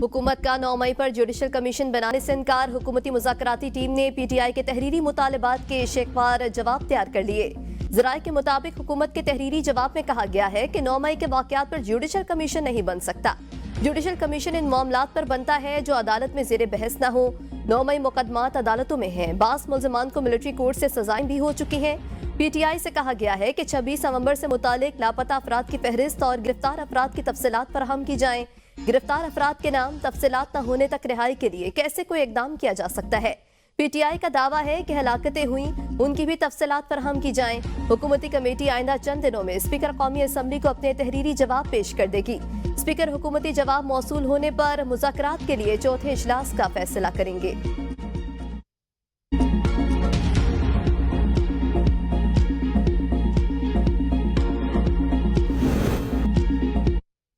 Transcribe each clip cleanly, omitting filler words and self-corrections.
हुकूमत का 9 मई पर जुडिशल कमीशन बनाने से इनकार। हुकूमती मुज़ाकराती टीम ने पीटीआई के तहरीरी मुतालबात के शेखवार जवाब तैयार कर लिए। ज़राए के मुताबिक हुकूमत के तहरीरी जवाब में कहा गया है कि 9 मई के वाक़यात पर जुडिशल कमीशन नहीं बन सकता। जुडिशल कमीशन इन मामलात पर बनता है जो अदालत में ज़ेरे बहस न हो। 9 मई मुकदमात अदालतों में हैं। बास मुल्ज़िमान को मिलिट्री कोर्ट से सजाएं भी हो चुकी हैं। पीटीआई से कहा गया है कि 26 नवंबर से मुतालिक लापता अफराद की फहरिस्त और गिरफ्तार अफराद की तफसीलात फराहम की जाएं। गिरफ्तार अफराद के नाम तफसीलात न होने तक रिहाई के लिए कैसे कोई इकदाम किया जा सकता है। पीटीआई का दावा है कि हलाकतें हुई उनकी भी तफसीलात फराहम की जाएं। हुकूमती कमेटी आइंदा चंद दिनों में स्पीकर कौमी असम्बली को अपने तहरीरी जवाब पेश कर देगी। स्पीकर हुकूमती जवाब मौसूल होने पर मुज़ाकरात के लिए चौथे इजलास का फैसला करेंगे।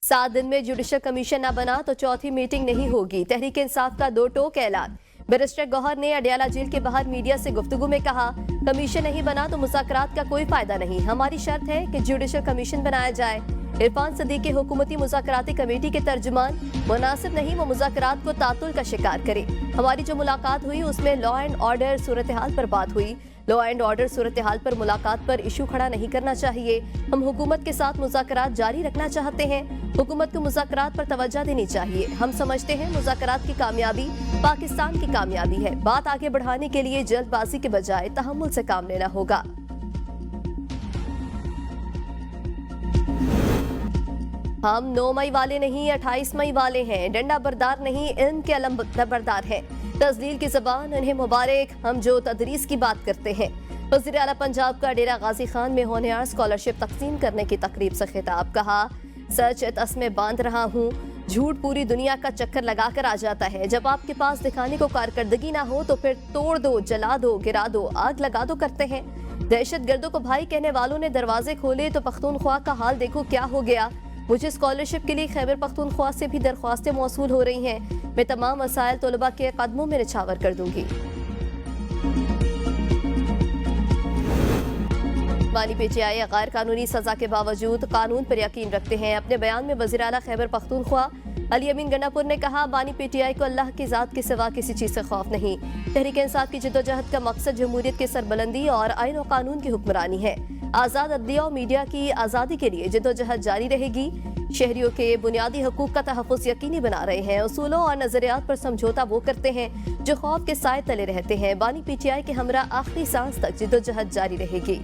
7 दिन में जुडिशल कमीशन न बना तो चौथी मीटिंग नहीं होगी। तहरीक इंसाफ का 2 टोक ऐलान। बैरिस्टर गौहर ने अडियाला जेल के बाहर मीडिया से गुफ्तगू में कहा, कमीशन नहीं बना तो मुज़ाकरात का कोई फायदा नहीं। हमारी शर्त है कि जुडिशल कमीशन बनाया जाए। इरफान सदीकी हुकूमती मुज़ाकराती कमेटी के तर्जुमान, मुनासिब नहीं वो मुज़ाकरात को तातुल का शिकार करे। हमारी जो मुलाकात हुई उसमें लॉ एंड ऑर्डर सूरत हाल पर बात हुई। लॉ एंड ऑर्डर सूरत हाल पर मुलाकात पर इशू खड़ा नहीं करना चाहिए। हम हुकूमत के साथ मुज़ाकरात जारी रखना चाहते हैं। हुकूमत को मुज़ाकरात पर तवज्जो देनी चाहिए। हम समझते हैं मुज़ाकरात की कामयाबी पाकिस्तान की कामयाबी है। बात आगे बढ़ाने के लिए जल्दबाजी के बजाय तहम्मुल से काम लेना होगा। हम 9 मई वाले नहीं 28 मई वाले हैं। डंडा बरदार नहीं, इल्म के अलम बरदार हैं। तज़लील की ज़बान उन्हें मुबारक। हम जो तदरीस की बात करते हैं। वज़ीर आला पंजाब का डेरा गाजी खान में होनहार स्कॉलरशिप तकसीम करने की तकरीब से खिताब। कहा, सच तस में बांध रहा हूँ। झूठ पूरी दुनिया का चक्कर लगा कर आ जाता है। जब आपके पास दिखाने को कारकर्दगी ना हो तो फिर तोड़ दो, जला दो, गिरा दो, आग लगा दो करते हैं। दहशत गर्दों को भाई कहने वालों ने दरवाजे खोले तो पख्तूनख्वा का हाल देखो क्या हो गया। मुझे स्कॉलरशिप के लिए खैबर पख्तूनख्वा से भी दरख्वास्तें मौसूल हो रही हैं। मैं तमाम वसाइल तलबा के कदमों में निछावर कर दूंगी। बानी पीटीआई गैर कानूनी सजा के बावजूद कानून पर यकीन रखते हैं। अपने बयान में वज़ीर आला खैबर पख्तूनख्वा अली अमीन गंडापुर ने कहा, बानी पीटीआई को अल्लाह की ज़ात के सिवा किसी चीज़ से खौफ नहीं। तहरीक इंसाफ की जद्दोजहद का मकसद जमहूरियत की सरबलंदी और आइन और कानून की हुक्मरानी है। आज़ाद अदलिया और मीडिया की आज़ादी के लिए जद्दोजहद जारी रहेगी। शहरियों के बुनियादी हकूक़ का तहफ़्फ़ुज़ यकीनी बना रहे हैं। उसूलों और नज़रियात पर समझौता वो करते हैं जो खौफ के साए तले रहते हैं। बानी पीटीआई के हमरा आखिरी सांस तक जद्दोजहद जारी रहेगी।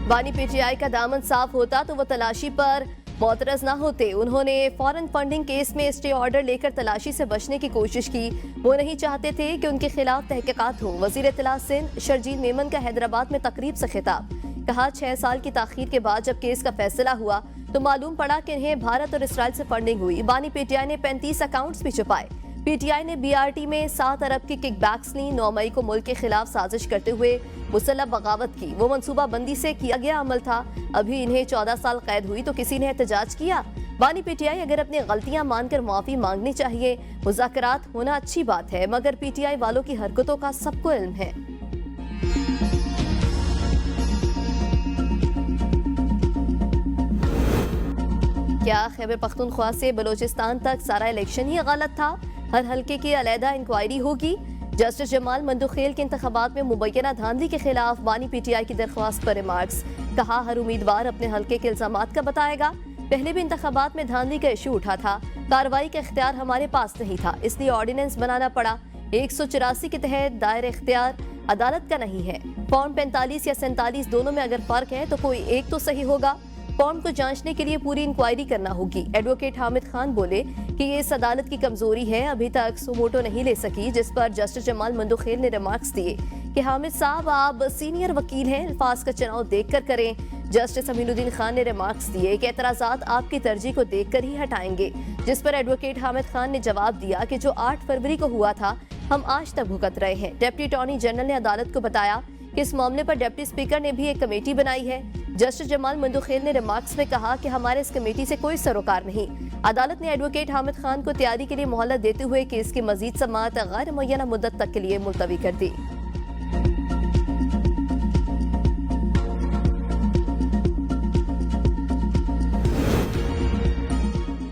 बानी पीटीआई का दामन साफ होता तो वो तलाशी पर मोतरज़ न होते। उन्होंने फॉरेन फंडिंग केस में स्टे ऑर्डर लेकर तलाशी से बचने की कोशिश की। वो नहीं चाहते थे कि उनके खिलाफ तहकीकात हो। वज़ीर इत्तला सिंध शर्जील मेमन का हैदराबाद में तकरीब से खिताब। कहा, 6 साल की ताख़ीर के बाद जब केस का फैसला हुआ तो मालूम पड़ा कि इन्हें भारत और इसराइल से फंडिंग हुई। बानी पीटीआई ने 35 अकाउंट्स भी छुपाए। पीटीआई ने बीआरटी में 7 अरब की किकबैक्स ली। 9 मई को मुल्क के खिलाफ साजिश करते हुए मुसल्लह बगावत की। वो मंसूबा बंदी से किया गया अमल था। अभी इन्हें 14 साल कैद हुई तो किसी ने एहतजाज किया। बानी पीटीआई अगर अपनी गलतियां मानकर माफी मांगनी चाहिए। मुज़ाकरात होना अच्छी बात है मगर पीटीआई वालों की हरकतों का सबको इल्म है। क्या खैबर पख्तूनख्वा से बलोचिस्तान तक सारा इलेक्शन ही गलत था? हर हल्के की अलहदा इंक्वायरी होगी। जस्टिस जमाल मंदुखेल के इंतखाबात में मुबैना धांधली के खिलाफ बानी पीटीआई की दरख्वास्त पर रिमार्क्स। कहा, हर उम्मीदवार अपने हल्के के इल्जामात का बताएगा। पहले भी इंतखाबात में धांधली का इशू उठा था। कार्रवाई का इख्तियार हमारे पास नहीं था, इसलिए ऑर्डिनेंस बनाना पड़ा। 184 के तहत दायर इख्तियार अदालत का नहीं है। फॉर्म 45 या 47 दोनों में अगर फर्क है तो कोई एक तो सही होगा। फॉर्म को जांचने के लिए पूरी इंक्वायरी करना होगी। एडवोकेट हामिद खान बोले कि ये इस अदालत की कमजोरी है, अभी तक सुमोटो नहीं ले सकी। जिस पर जस्टिस जमाल मंदुखेल ने रिमार्क्स दिए कि हामिद साहब आप सीनियर वकील हैं, अल्फाज का चुनाव देख कर करें। जस्टिस अमीनुद्दीन खान ने रिमार्क्स दिए कि एतराज़ात आपकी तरजीह को देख कर ही हटाएंगे। जिस पर एडवोकेट हामिद खान ने जवाब दिया कि जो 8 फरवरी को हुआ था हम आज तक भुगत रहे हैं। डिप्टी अटॉर्नी जनरल ने अदालत को बताया कि इस मामले पर डिप्टी स्पीकर ने भी एक कमेटी बनाई है। जस्टिस जमाल मंदुखेल ने रिमार्क्स में कहा कि हमारे इस कमेटी से कोई सरोकार नहीं। अदालत ने एडवोकेट हामिद खान को तैयारी के लिए मोहलत देते हुए केस की मजीद समाअत गैर मुअय्यना मुद्दत तक के लिए मुलतवी कर दी।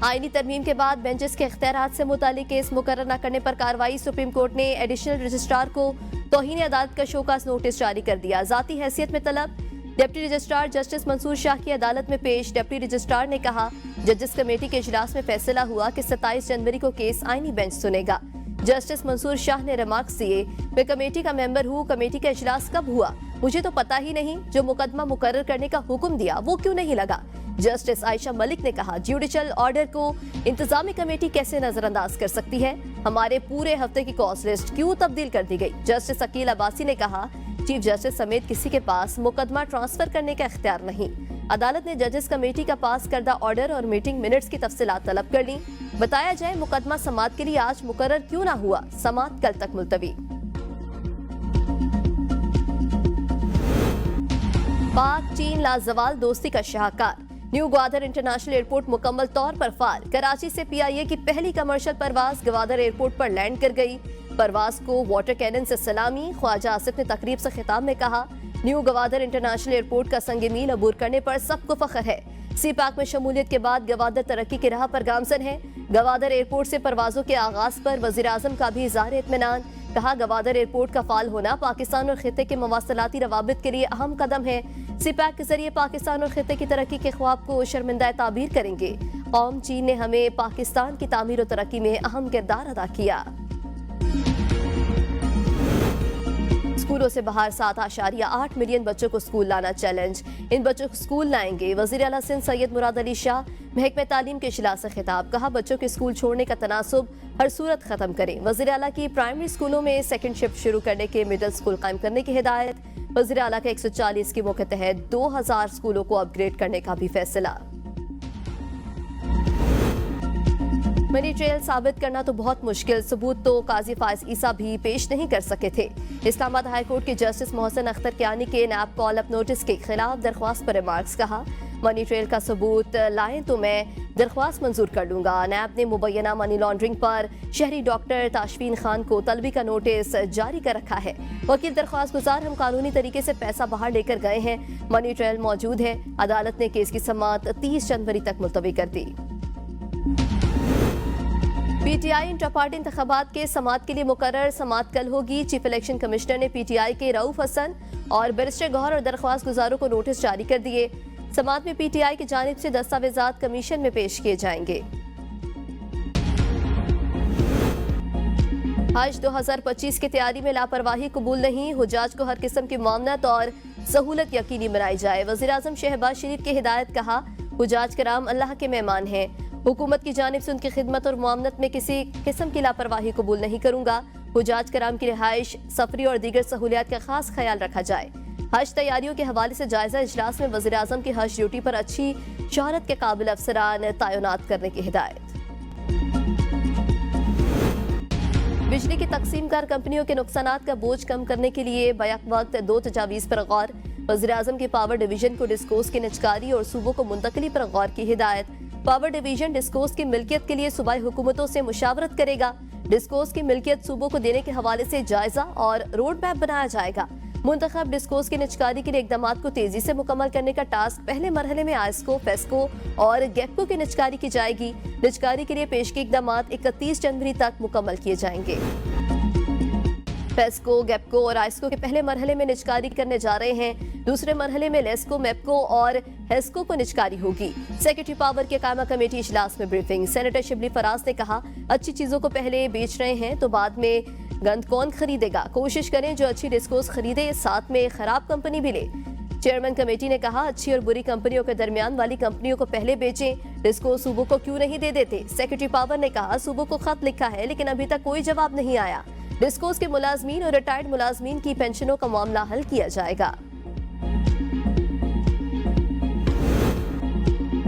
आईनी तरमीम के बाद बेंचेस के इख्तियारात से मुतालिक केस मुकर्रर न करने पर कार्रवाई। सुप्रीम कोर्ट ने एडिशनल रजिस्ट्रार को तौहीन अदालत का शोकास नोटिस जारी कर दिया। जाती हैसियत में तलब। Deputy registrar justice Mansoor Shah की अदालत में पेश। डिप्टी रजिस्ट्रार ने कहा, जजेस कमेटी के इजलास में फैसला हुआ कि 27 जनवरी को केस आईनी बेंच सुनेगा। जस्टिस मंसूर शाह ने रिमार्क्स दिए, मैं कमेटी का मेंबर हूँ, कमेटी का इजलास कब हुआ मुझे तो पता ही नहीं। जो मुकदमा मुकर्रर करने का हुक्म दिया वो क्यों नहीं लगा। जस्टिस आयशा मलिक ने कहा, जुडिशल ऑर्डर को इंतजामी कमेटी कैसे नजरअंदाज कर सकती है। हमारे पूरे हफ्ते की कॉस्ट लिस्ट क्यों तब्दील कर दी गई। जस्टिस अकील अब्बासी ने कहा, चीफ जस्टिस समेत किसी के पास मुकदमा ट्रांसफर करने का इख्तियार नहीं। अदालत ने जजेस कमेटी का पास करदा ऑर्डर और मीटिंग मिनट्स की तफसीलात तलब कर ली। बताया जाए मुकदमा समाअत के लिए आज मुकर्रर क्यों ना हुआ, समाअत कल तक मुलतवी। पाक चीन लाजवाल दोस्ती का शाहकार। न्यू ग्वादर इंटरनेशनल एयरपोर्ट मुकम्मल तौर पर फाल। कराची से PIA की पहली कमर्शियल परवाज ग्वादर एयरपोर्ट पर लैंड कर गई। परवाज को वाटर कैनन से सलामी। ख्वाजा आसिफ ने तकरीब से खिताब में कहा, न्यू ग्वादर इंटरनेशनल एयरपोर्ट का संग मील अबूर करने पर सबको फख्र है। CPAC में शमूलियत के बाद ग्वादर तरक्की की राह पर गामजन है। ग्वादर एयरपोर्ट से परवाजों के आगाज पर वजीर आजम का भी इज़हार इत्मीनान। कहा, ग्वादर एयरपोर्ट का फाल होना पाकिस्तान और खिते के मवासलाती रवाबित के लिए अहम कदम है। CPAC के जरिए पाकिस्तान और खिते की तरक्की के ख्वाब को शर्मिंदा ताबीर करेंगे। कौम चीन ने हमें पाकिस्तान की तामीर और तरक्की में अहम किरदार अदा किया। स्कूलों से बाहर 7.8 मिलियन बच्चों को स्कूल लाना चैलेंज। इन बच्चों को स्कूल लाएंगे। वजीर आला सिंध सैयद मुराद अली शाह महकमे तालीम के इजलास से खिताब। कहा, बच्चों के स्कूल छोड़ने का तनासुब हर सूरत खत्म करें। वजीर आला की प्राइमरी स्कूलों में सेकंड शिफ्ट शुरू करने के मिडिल स्कूल कायम करने की हिदायत। वजीर आला के 140 की मौके तहत 2000 स्कूलों को अपग्रेड करने का भी फैसला। मनी ट्रेल साबित करना तो बहुत मुश्किल, सबूत तो काजी फायज ईसा भी पेश नहीं कर सके थे। इस्लामाबाद हाई कोर्ट के जस्टिस मोहसिन अख्तर कियानी के नैब कॉल अप नोटिस के खिलाफ दरख्वास्त पर रिमार्क्स। कहा, मनी ट्रेल का सबूत लाएं तो मैं दरख्वास्त मंजूर कर लूंगा। नैब ने मुबैना मनी लॉन्ड्रिंग पर शहरी डॉक्टर ताशफीन खान को तलबी का नोटिस जारी कर रखा है। वकील दरख्वास्त गुजार, हम कानूनी तरीके से पैसा बाहर लेकर गए हैं, मनी ट्रेल मौजूद है। अदालत ने केस की समाअत 30 जनवरी तक मुलतवी कर दी। PTI इंटर पार्टी इंतखाबात के समाअत के लिए मुकर्रर। समाअत कल होगी। चीफ इलेक्शन कमिश्नर ने PTI के रऊफ हसन और बैरिस्टर गौहर और दरख्वास्त गुजारों को नोटिस जारी कर दिए। समाअत में PTI की जानिब से दस्तावेजात कमीशन में पेश किए जाएंगे। हज 2025 की तैयारी में लापरवाही कबूल नहीं। हुजाज को हर किस्म की मामनत और सहूलत यकीनी बनाई जाए। वजीर आजम शहबाज शरीफ की हिदायत। कहा, हुजाज कराम अल्लाह के मेहमान हैं। हुकूमत की जानिब से उनकी खिदमत और मुआमनत में किसी किस्म की लापरवाही कबूल नहीं करूंगा। हुजाज कराम की रिहाइश, सफरी और दीगर सहूलियात का खास ख्याल रखा जाए। हज तैयारियों के हवाले से जायजा इजलास में वज़ीर आज़म की हज ड्यूटी पर अच्छी शोहरत के काबिल अफसरान तैनात करने की हिदायत। बिजली की तकसीम कार कंपनियों के नुकसानात का बोझ कम करने के लिए बैक वक्त 2 तजावीज़ पर गौर। वज़ीर आज़म की पावर डिवीजन को डिस्कोस की निजकारी और सूबों को मुंतकली पर गौर की हिदायत। पावर डिवीजन डिस्कोस की मिल्कियत के लिए सूबाई हुकूमतों से मुशावरत करेगा। डिस्कोस की मिल्कियत सूबों को देने के हवाले से जायजा और रोड मैप बनाया जाएगा। मुंतखब डिस्कोस की निजकारी के लिए इकदाम को तेजी से मुकम्मल करने का टास्क पहले मरहले में आयस्को, फेस्को और गेप्को की निजकारी की जाएगी। निजकारी के लिए पेश के इकदाम 31 जनवरी तक मुकम्मल किए जाएंगे। फेस्को, गेप्को और आयस्को के पहले मरहले में निजकारी करने जा रहे हैं। दूसरे मरहले में लेस्को, मेप्को और हेस्को को निजकारी होगी। सेक्रेटरी पावर के कायमा कमेटी इजलास में ब्रीफिंग। सेनेटर शिबली फराज ने कहा, अच्छी चीजों को पहले बेच रहे हैं तो बाद में गंद कौन खरीदेगा। कोशिश करें जो अच्छी डिस्कोस खरीदे, साथ में खराब कंपनी भी ले। चेयरमैन कमेटी ने कहा, अच्छी और बुरी कंपनियों के दरमियान वाली कंपनियों को पहले बेचें। डिस्कोस सूबों को क्यों नहीं दे देते। सेक्रेटरी पावर ने कहा, सूबों को खत लिखा है लेकिन अभी तक कोई जवाब नहीं आया। डिस्कोस के मुलाजमीन और रिटायर्ड मुलाजमीन की पेंशनों का मामला हल किया जाएगा।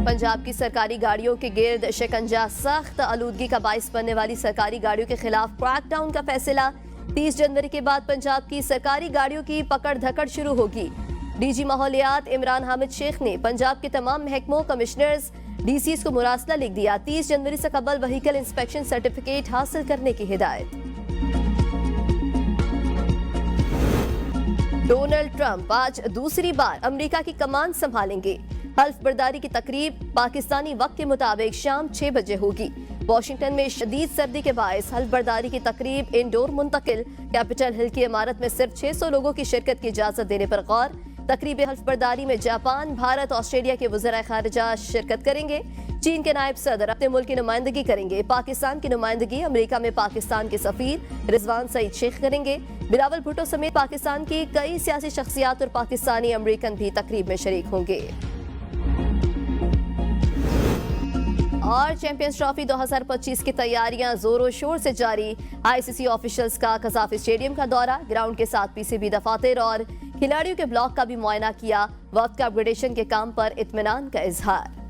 पंजाब की सरकारी गाड़ियों के गिर्द शिकंजा, सख्त आलूदगी का बाइस बनने वाली सरकारी गाड़ियों के खिलाफ क्रैकडाउन का फैसला। 30 जनवरी के बाद पंजाब की सरकारी गाड़ियों की पकड़ धकड़ शुरू होगी। डीजी माहौलियात इमरान हामिद शेख ने पंजाब के तमाम महकमों, कमिश्नर्स, DCs को मुरासला लिख दिया। 30 जनवरी से कबल व्हीकल इंस्पेक्शन सर्टिफिकेट हासिल करने की हिदायत। डोनाल्ड ट्रंप आज दूसरी बार अमेरिका की कमान संभालेंगे। हल्फ बर्दारी की तकरीब पाकिस्तानी वक्त के मुताबिक शाम 6 बजे होगी। वॉशिंगटन में शदीद सर्दी के बायस हल्फ बर्दारी की तकरीब इंडोर मुंतकिल। कैपिटल हिल की इमारत में सिर्फ 600 लोगों की शिरकत की इजाजत देने पर गौर। तकरीब हल्फ बर्दारी में जापान, भारत, ऑस्ट्रेलिया के वज़राए खारिजा शिरकत करेंगे। चीन के नायब सदर अपने मुल्क की नुमाइंदगी करेंगे। पाकिस्तान की नुमाइंदगी अमेरिका में पाकिस्तान के सफीर रिजवान सईद शेख करेंगे। बिलावल भुट्टो समेत पाकिस्तान की कई सियासी शख्सियात और पाकिस्तानी अमेरिकन भी तकरीब में शरीक होंगे। और चैंपियंस ट्रॉफी 2025 की तैयारियां जोरों शोर से जारी। आईसीसी ऑफिशियल्स का कज़ाफी स्टेडियम का दौरा, ग्राउंड के साथ पीसीबी दफातर और खिलाड़ियों के ब्लॉक का भी मुआयना किया। वक्त का अपग्रेडेशन के काम पर इत्मीनान का इजहार।